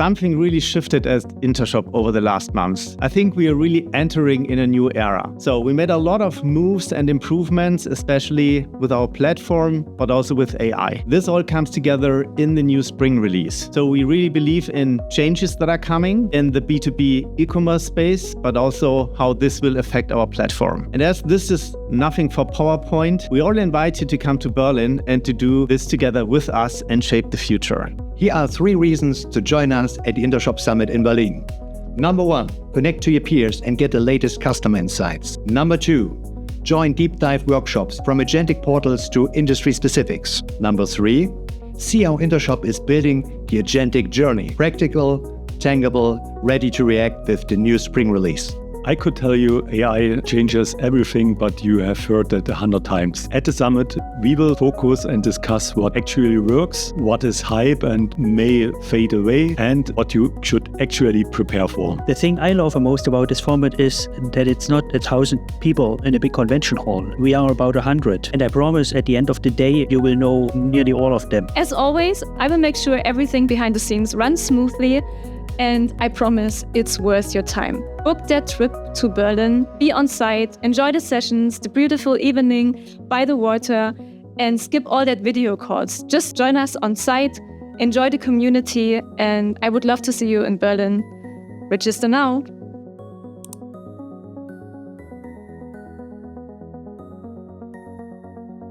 Something really shifted at Intershop over the last months. I think we are really entering in a new era. So we made a lot of moves and improvements, especially with our platform, but also with AI. This all comes together in the new spring release. So we really believe in changes that are coming in the B2B e-commerce space, but also how this will affect our platform. And as this is nothing for PowerPoint, we all invite you to come to Berlin and to do this together with us and shape the future. Here are 3 reasons to join us at the Intershop Summit in Berlin. Number 1, connect to your peers and get the latest customer insights. Number 2, join deep dive workshops from agentic portals to industry specifics. Number 3, see how Intershop is building the agentic journey. Practical, tangible, ready to react with the new spring release. I could tell you AI changes everything, but you have heard that 100 times. At the summit, we will focus and discuss what actually works, what is hype and may fade away, and what you should actually prepare for. The thing I love most about this format is that it's not 1,000 people in a big convention hall. We are about 100. And I promise at the end of the day, you will know nearly all of them. As always, I will make sure everything behind the scenes runs smoothly. And I promise it's worth your time. Book that trip to Berlin, be on site, enjoy the sessions, the beautiful evening by the water, and skip all that video calls. Just join us on site, enjoy the community, and I would love to see you in Berlin. Register now.